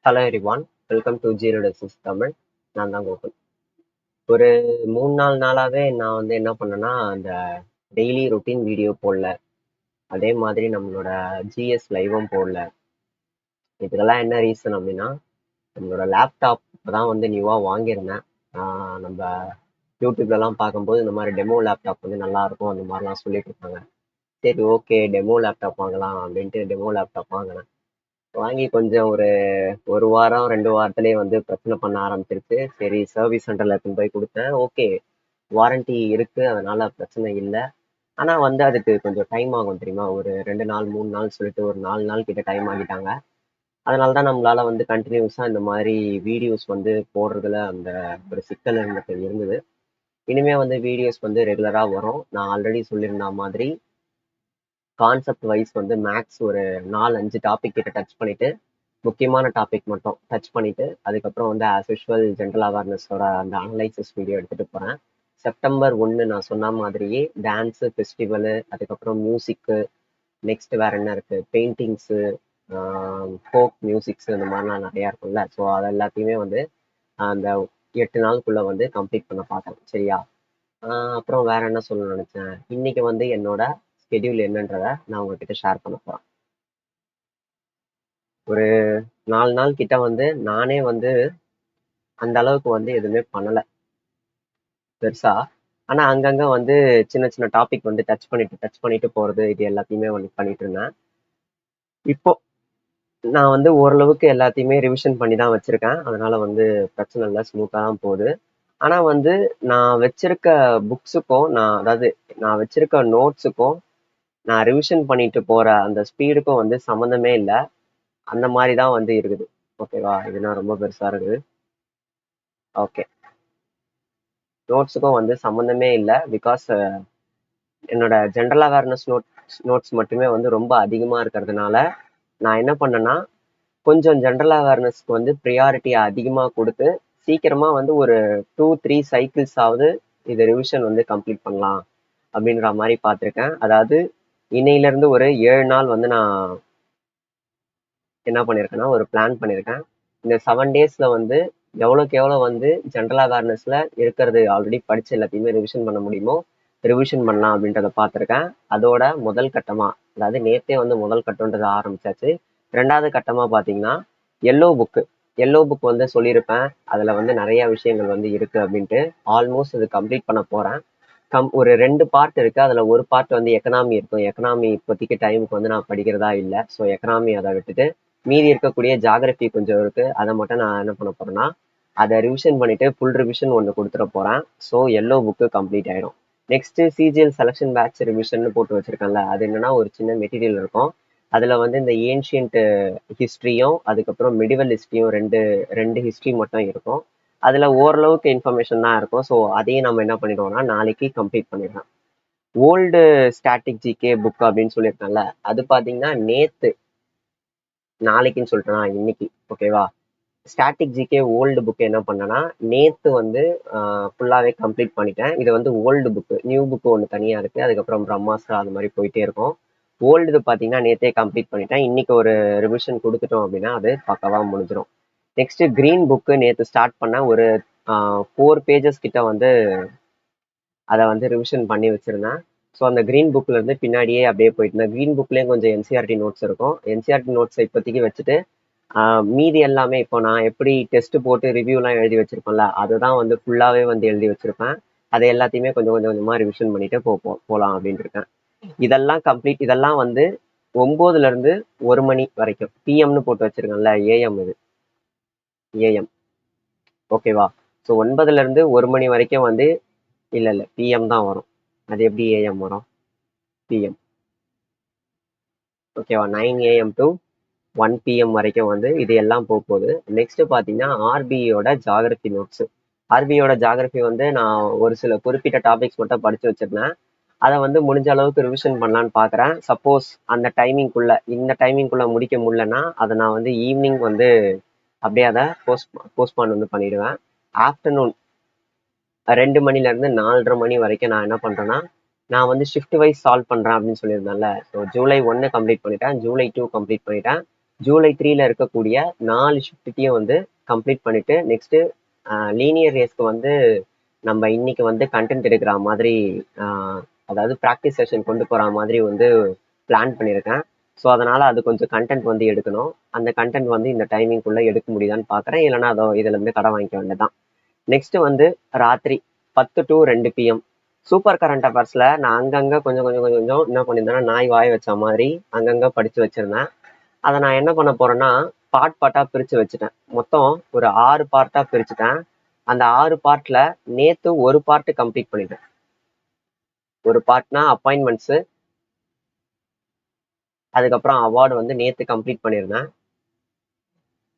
Hello everyone, welcome to zero டெசிஸ் தமிழ். நான் தான் கோகுல். ஒரு 3-4 நாளாவே நான் வந்து என்ன பண்ணேன்னா, அந்த டெய்லி ரொட்டீன் வீடியோ போடல. அதே மாதிரி நம்மளோட ஜிஎஸ் லைவும் போடல. இதுக்கெல்லாம் என்ன ரீசன் அப்படின்னா, நம்மளோட லேப்டாப் இப்பதான் வந்து நியூவா வாங்கியிருந்தேன். நம்ம யூடியூப்லலாம் பார்க்கும்போது இந்த மாதிரி டெமோ லேப்டாப் வந்து நல்லா இருக்கும் அந்த மாதிரிலாம் சொல்லிட்டு இருக்காங்க. சரி, ஓகே, டெமோ லேப்டாப் வாங்கலாம் அப்படின்ட்டு டெமோ லேப்டாப் வாங்கினேன். வாங்கி கொஞ்சம் ஒரு 1 வாரம் 2 வாரத்திலேயே வந்து பிரச்சனை பண்ண ஆரம்பிச்சிருச்சு. சரி, சர்வீஸ் சென்டர்ல எடுத்துன்னு போய் கொடுத்தேன். ஓகே, வாரண்டி இருக்கு, அதனால பிரச்சனை இல்ல. ஆனா வந்து அதுக்கு கொஞ்சம் டைம் ஆகும் தெரியுமா? ஒரு 2 நாள் 3 நாள் சொல்லிட்டு ஒரு 4 நாள் கிட்ட டைம் ஆகிட்டாங்க. அதனால தான் நம்மளால வந்து கண்டினியூஸா இந்த மாதிரி வீடியோஸ் வந்து போடுறதுல அந்த ஒரு சிக்கல் எனக்கு இருந்தது. இனிமே வந்து வீடியோஸ் வந்து ரெகுலரா வரும். நான் ஆல்ரெடி சொல்லியிருந்த மாதிரி கான்செப்ட் வைஸ் வந்து மேக்ஸ் ஒரு 4-5 டாபிக் கிட்ட டச் பண்ணிட்டு முக்கியமான டாபிக் மட்டும் டச் பண்ணிட்டு அதுக்கப்புறம் வந்து ஆஸ் யூஷுவல் ஜென்ரல் அவேர்னஸோட அந்த அனலைசிஸ் வீடியோ எடுத்துட்டு போறேன். செப்டம்பர் 1 நான் சொன்ன மாதிரியே டான்ஸு, ஃபெஸ்டிவலு, அதுக்கப்புறம் மியூசிக்கு, நெக்ஸ்ட் வேற என்ன இருக்கு, பெயிண்டிங்ஸு, ஃபோக் மியூசிக்ஸ், இந்த மாதிரிலாம் நிறையா இருக்கும்ல. ஸோ அது எல்லாத்தையுமே வந்து அந்த 8 நாளுக்குள்ள வந்து கம்ப்ளீட் பண்ண பார்க்குறேன். சரியா? அப்புறம் வேற என்ன சொல்ல நினைச்சேன், இன்னைக்கு வந்து என்னோட ஸ்கெடியூல் என்னன்றதை நான் உங்ககிட்ட ஷேர் பண்ண போறேன். ஒரு 4 நாள் கிட்ட வந்து நானே வந்து அந்த அளவுக்கு வந்து எதுவுமே பண்ணல பெருசா. ஆனா அங்கங்க வந்து சின்ன சின்ன டாபிக் வந்து டச் பண்ணிட்டு போறது, இது எல்லாத்தையுமே வந்து பண்ணிட்டு இருந்தேன். இப்போ நான் வந்து ஓரளவுக்கு எல்லாத்தையுமே ரிவிஷன் பண்ணி தான் வச்சிருக்கேன். அதனால வந்து பிரச்சனை இல்லை, ஸ்மூத்தா தான் போகுது. ஆனா வந்து நான் வச்சிருக்க புக்ஸுக்கும் அதாவது நான் வச்சிருக்க நோட்ஸுக்கும் நான் ரிவிஷன் பண்ணிட்டு போற அந்த ஸ்பீடுக்கும் வந்து சம்மந்தமே இல்லை. அந்த மாதிரி தான் வந்து இருக்குது. ஓகேவா? இதுனா ரொம்ப பெருசா இருக்குது. ஓகே, நோட்ஸுக்கும் வந்து சம்மந்தமே இல்லை. பிகாஸ் என்னோட ஜென்ரல் அவேர்னஸ் நோட்ஸ் மட்டுமே வந்து ரொம்ப அதிகமா இருக்கிறதுனால நான் என்ன பண்ணேன்னா, கொஞ்சம் ஜென்ரல் அவேர்னஸ்க்கு வந்து ப்ரியாரிட்டி அதிகமா கொடுத்து சீக்கிரமா வந்து ஒரு 2-3 சைக்கிள்ஸ் ஆவது இது ரிவிஷன் வந்து கம்ப்ளீட் பண்ணலாம் அப்படின்ற மாதிரி பார்த்துருக்கேன். அதாவது இன்னையில இருந்து ஒரு 7 நாள் வந்து நான் என்ன பண்ணியிருக்கேன்னா, ஒரு பிளான் பண்ணியிருக்கேன். இந்த 7 டேஸ்ல வந்து எவ்வளோக்கு எவ்வளோ வந்து ஜென்ரல் அவேர்னஸ்ல இருக்கிறது ஆல்ரெடி படிச்சு எல்லாத்தையுமே ரிவிஷன் பண்ண முடியுமோ ரிவிஷன் பண்ணலாம் அப்படின்றத பார்த்துருக்கேன். அதோட முதல் கட்டமா, அதாவது நேத்தே வந்து முதல் கட்டம்ன்றதை ஆரம்பிச்சாச்சு. 2வது கட்டமா பார்த்தீங்கன்னா, எல்லோ புக் வந்து சொல்லியிருப்பேன். அதுல வந்து நிறைய விஷயங்கள் வந்து இருக்கு அப்படின்ட்டு. ஆல்மோஸ்ட் அது கம்ப்ளீட் பண்ண போறேன். ஒரு 2 பார்ட் இருக்கு. அதுல ஒரு பார்ட் வந்து எக்கனாமி இருக்கும். எக்கனாமி இப்போதைக்கு டைமுக்கு வந்து நான் படிக்கிறதா இல்லை. ஸோ எக்கனாமி அதை விட்டுட்டு மீதி இருக்கக்கூடிய ஜாகிரபி கொஞ்சம் இருக்கு. அதை மட்டும் நான் என்ன பண்ண போறேன்னா, அதை ரிவிஷன் பண்ணிட்டு ஃபுல் ரிவிஷன் ஒன்று கொடுத்துட போறேன். ஸோ எல்லோ புக்கு கம்ப்ளீட் ஆயிடும். Next CGL selection batch revision போட்டு வச்சிருக்கேன்ல, அது என்னன்னா ஒரு சின்ன மெட்டீரியல் இருக்கும். அதுல வந்து இந்த ஏன்ஷியன்ட் ஹிஸ்டரியும் அதுக்கப்புறம் மிடிவல் ஹிஸ்டரியும் ரெண்டு ரெண்டு ஹிஸ்டரி மட்டும் இருக்கும். அதுல ஓரளவுக்கு இன்ஃபர்மேஷன் தான் இருக்கும். ஸோ அதையும் நம்ம என்ன பண்ணிடுவோம்னா நாளைக்கு கம்ப்ளீட் பண்ணிடலாம். ஓல்டு ஸ்டாட்டிக் ஜிகே புக் அப்படின்னு சொல்லியிருக்கேன்ல, அது பாத்தீங்கன்னா நேத்து, நாளைக்குன்னு சொல்லிட்டேனா, இன்னைக்கு. ஓகேவா? ஸ்டாட்டிக் ஜிகே ஓல்டு புக் என்ன பண்ணேன்னா நேத்து வந்து ஃபுல்லாவே கம்ப்ளீட் பண்ணிட்டேன். இது வந்து ஓல்டு புக்கு. நியூ புக்கு ஒன்று தனியா இருக்கு. அதுக்கப்புறம் பிரம்மாஸ்திரா அது மாதிரி போயிட்டே இருக்கும். ஓல்டு பாத்தீங்கன்னா நேத்தே கம்ப்ளீட் பண்ணிட்டேன். இன்னைக்கு ஒரு ரிவிஷன் கொடுத்துட்டோம் அப்படின்னா அது பக்கவா முடிஞ்சிடும். நெக்ஸ்ட் கிரீன் புக்கு நேத்து ஸ்டார்ட் பண்ண ஒரு 4 பேஜஸ் கிட்ட வந்து அதை வந்து ரிவிஷன் பண்ணி வச்சிருந்தேன். ஸோ அந்த கிரீன் புக்ல இருந்து பின்னாடியே அப்படியே போயிட்டு இருந்தேன். கிரீன் புக்லேயும் கொஞ்சம் என்சிஆர்டி நோட்ஸ் இருக்கும். என்சிஆர்டி நோட்ஸை இப்போதைக்கு வச்சுட்டு மீதி எல்லாமே இப்போ நான் எப்படி டெஸ்ட் போட்டு ரிவ்யூலாம் எழுதி வச்சிருப்பேன்ல, அதுதான் வந்து ஃபுல்லாவே வந்து எழுதி வச்சிருப்பேன். அதை எல்லாத்தையுமே கொஞ்சம் கொஞ்சம் கொஞ்சமா ரிவிஷன் பண்ணிட்டு போகலாம் அப்படின்னு இருக்கேன். இதெல்லாம் வந்து 9ல இருந்து 1 மணி வரைக்கும் பிஎம்னு போட்டு வச்சிருக்கேன்ல, ஏஎம் இது ஏஎம். ஓகேவா? ஸோ 9ல இருந்து 1 மணி வரைக்கும் வந்து இல்ல பிஎம் தான் வரும். அது எப்படி ஏஎம் வரும்? பிஎம். ஓகேவா? 9 AM டு 1 PM வரைக்கும் வந்து இது எல்லாம் போகுது. நெக்ஸ்ட் பாத்தீங்கன்னா ஆர்பியோட ஜாகிரபி நோட்ஸ். ஆர்பியோட ஜாகிரபி வந்து நான் ஒரு சில குறிப்பிட்ட டாபிக்ஸ் மட்டும் படிச்சு வச்சிருந்தேன். அதை வந்து முடிஞ்ச அளவுக்கு ரிவிஷன் பண்ணலான்னு பாக்குறேன். சப்போஸ் அந்த இந்த டைமிங்குள்ள முடிக்க முடியலன்னா அதை நான் வந்து ஈவினிங் வந்து அப்படியே அதை போஸ்ட்பான் வந்து பண்ணிடுவேன். ஆஃப்டர்நூன் 2 மணில இருந்து 4:30 மணி வரைக்கும் நான் என்ன பண்றேன்னா, நான் வந்து ஷிஃப்ட் வைஸ் சால்வ் பண்றேன் அப்படின்னு சொல்லியிருந்தேன்ல. ஸோ ஜூலை 1 கம்ப்ளீட் பண்ணிட்டேன், ஜூலை 2 கம்ப்ளீட் பண்ணிட்டேன், ஜூலை 3ல இருக்கக்கூடிய 4 ஷிஃப்ட்டையும் வந்து கம்ப்ளீட் பண்ணிட்டு நெக்ஸ்ட் லீனியர் ரேஸ்க்கு வந்து நம்ம இன்னைக்கு வந்து கண்டென்ட் எடுக்கிற மாதிரி அதாவது ப்ராக்டிஸ் செஷன் கொண்டு போற மாதிரி வந்து பிளான் பண்ணியிருக்கேன். ஸோ அதனால அது கொஞ்சம் கண்டென்ட் வந்து எடுக்கணும். அந்த கண்டென்ட் வந்து இந்த டைமிங்குள்ள எடுக்க முடியுதான்னு பார்க்குறேன். இல்லைன்னா அதோ இதுல இருந்து கடை வாங்கிக்க வேண்டியதான். நெக்ஸ்ட் வந்து ராத்திரி 10 to 2 PM சூப்பர் கரண்ட் அஃபேர்ஸ்ல நான் அங்கங்க கொஞ்சம் கொஞ்சம் கொஞ்சம் கொஞ்சம் என்ன பண்ணியிருந்தேன்னா நாய் வாய வச்ச மாதிரி அங்கங்க படிச்சு வச்சிருந்தேன். அதை நான் என்ன பண்ண போறேன்னா பார்ட்டா பிரிச்சு வச்சுட்டேன். மொத்தம் ஒரு 6 பார்ட்டா பிரிச்சுட்டேன். அந்த 6 பார்ட்ல நேத்து ஒரு பார்ட் கம்ப்ளீட் பண்ணிட்டேன். ஒரு பார்ட்னா அப்பாயின்மெண்ட்ஸ், அதுக்கப்புறம் அவார்டு வந்து நேத்து கம்ப்ளீட் பண்ணியிருந்தேன்.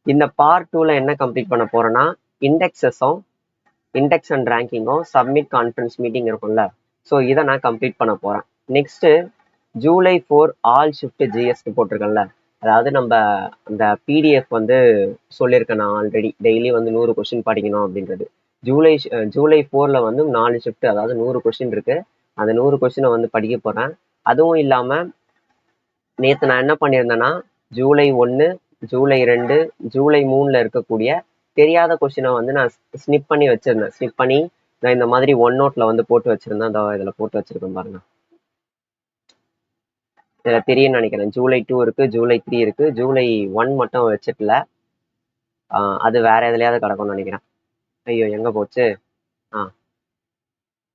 இந்த பார்ட் 2ல என்ன கம்ப்ளீட் பண்ண போறேன்னா இண்டெக்ஸஸும் இண்டெக்ஸ் அண்ட் ரேங்கிங்கும் சப்மிட் கான்ஃபரன்ஸ் மீட்டிங் இருக்கும்ல, ஸோ இதை நான் கம்ப்ளீட் பண்ண போறேன். நெக்ஸ்ட் ஜூலை 4 ஆல் ஷிஃப்ட் ஜிஎஸ்க்கு போட்டிருக்கேன்ல, அதாவது நம்ம அந்த பிடிஎஃப் வந்து சொல்லியிருக்கேன் நான் ஆல்ரெடி டெய்லி வந்து 100 கொஸ்டின் படிக்கணும் அப்படின்றது. ஜூலை 4ல வந்து 4 ஷிஃப்ட், அதாவது 100 கொஸ்டின் இருக்கு. அந்த 100 கொஸ்டினை வந்து படிக்க போறேன். அதுவும் இல்லாம நேத்து நான் என்ன பண்ணியிருந்தேன்னா ஜூலை 1, ஜூலை 2, ஜூலை 3ல இருக்கக்கூடிய தெரியாத கொஸ்டினை வந்து நான் ஸ்னிப் பண்ணி வச்சிருந்தேன். ஸ்னிப் பண்ணி நான் இந்த மாதிரி ஒன் நோட்ல வந்து போட்டு வச்சிருந்தேன். அதோ இதுல போட்டு வச்சிருக்கேன் பாருங்க. இதுல தெரியும்னு நினைக்கிறேன். ஜூலை 2 இருக்கு, ஜூலை 3 இருக்கு, ஜூலை 1 மட்டும் வச்சிட்டல. அது வேற எதுலயாவது கிடக்கும்னு நினைக்கிறேன். ஐயோ எங்க போச்சு?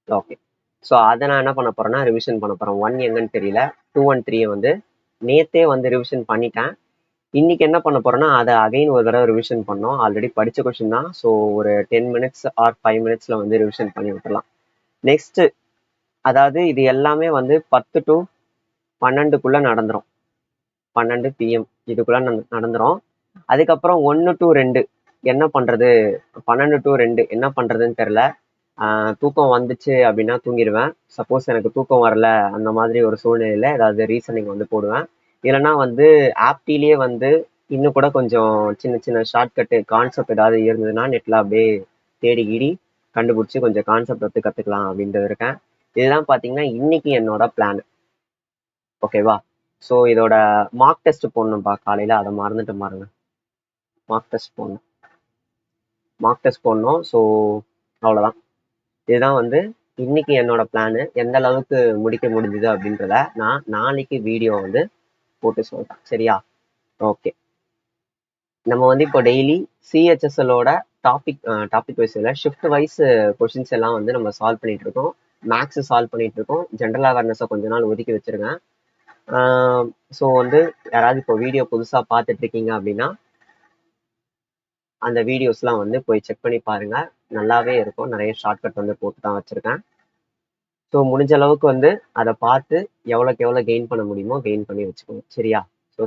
ஓகே. ஸோ அதை நான் என்ன பண்ண போறேன்னா ரிவிஷன் பண்ண போறேன். 1 எங்கன்னு தெரியல, 2 and 3 வந்து நேத்தே வந்து ரிவிஷன் பண்ணிட்டேன். இன்னைக்கு என்ன பண்ண போறேன்னா அதை அகைன் ஒரு தடவை ரிவிஷன் பண்ணோம். ஆல்ரெடி படிச்ச கொஸ்டின் தான். ஸோ ஒரு 10 minutes ஆர் 5 minutesல வந்து ரிவிஷன் பண்ணி விட்டுலாம். நெக்ஸ்ட் அதாவது இது எல்லாமே வந்து 10 to 12க்குள்ள நடந்துரும். 12 PM இதுக்குள்ள நடந்துரும். அதுக்கப்புறம் 1 to 2 என்ன பண்றது, 12 to 2 என்ன பண்றதுன்னு தெரியல. தூக்கம் வந்துச்சு அப்படின்னா தூங்கிடுவேன். சப்போஸ் எனக்கு தூக்கம் வரல அந்த மாதிரி ஒரு சூழ்நிலையில ஏதாவது ரீசனிங் வந்து போடுவேன். இல்லைன்னா வந்து ஆப்டிலேயே வந்து இன்னும் கூட கொஞ்சம் சின்ன சின்ன ஷார்ட்கட்டு கான்செப்ட் ஏதாவது இருந்ததுன்னா நெட்ல அப்படியே தேடி கீடி கண்டுபிடிச்சி கொஞ்சம் கான்செப்ட் வந்து கத்துக்கலாம் அப்படின்ட்டு இருக்கேன். இதுதான் பாத்தீங்கன்னா இன்னைக்கு என்னோட பிளான். ஓகேவா? ஸோ இதோட மார்க் டெஸ்ட் போடணும்ப்பா காலையில, அதை மறந்துட்டு பாருங்க. மார்க் டெஸ்ட் போடணும், மார்க் டெஸ்ட் போடணும். ஸோ அவ்வளோதான். இதுதான் வந்து இன்னைக்கு என்னோட பிளானு. எந்த அளவுக்கு முடிக்க முடிஞ்சுது அப்படின்றத நான் நாளைக்கு வீடியோ வந்து போட்டு சொல்றேன். சரியா? ஓகே. நம்ம வந்து இப்போ டெய்லி சிஹெச்எஸ்எலோட டாபிக் வைஸ் இல்லை, ஷிஃப்ட் வைஸ் கொஷின்ஸ் எல்லாம் வந்து நம்ம சால்வ் பண்ணிட்டு இருக்கோம். மேக்ஸ் சால்வ் பண்ணிட்டு இருக்கோம். ஜென்ரல் அவேர்னஸை கொஞ்ச நாள் ஒதுக்கி வச்சிருக்கேன். ஸோ வந்து யாராவது இப்போ வீடியோ புதுசாக பார்த்துட்டு இருக்கீங்க அப்படின்னா அந்த வீடியோஸ்லாம் வந்து போய் செக் பண்ணி பாருங்க. நல்லாவே இருக்கும். நிறைய ஷார்ட்கட் வந்து போட்டு தான் வச்சிருக்கேன். ஸோ முடிஞ்ச அளவுக்கு வந்து அதை பார்த்து எவ்வளோக்கு எவ்வளோ கெயின் பண்ண முடியுமோ கெயின் பண்ணி வச்சுக்கோங்க. சரியா? ஸோ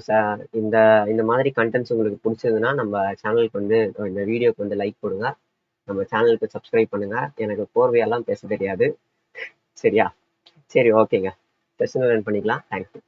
இந்த இந்த மாதிரி கண்டென்ட்ஸ் உங்களுக்கு பிடிச்சதுன்னா நம்ம சேனலுக்கு வந்து இந்த வீடியோக்கு வந்து லைக் கொடுங்க. நம்ம சேனலுக்கு சப்ஸ்கிரைப் பண்ணுங்க. எனக்கு கோர்வையெல்லாம் பேச தெரியாது. சரியா? சரி, ஓகேங்க. செஷன் ரன் பண்ணிக்கலாம். தேங்க்யூ.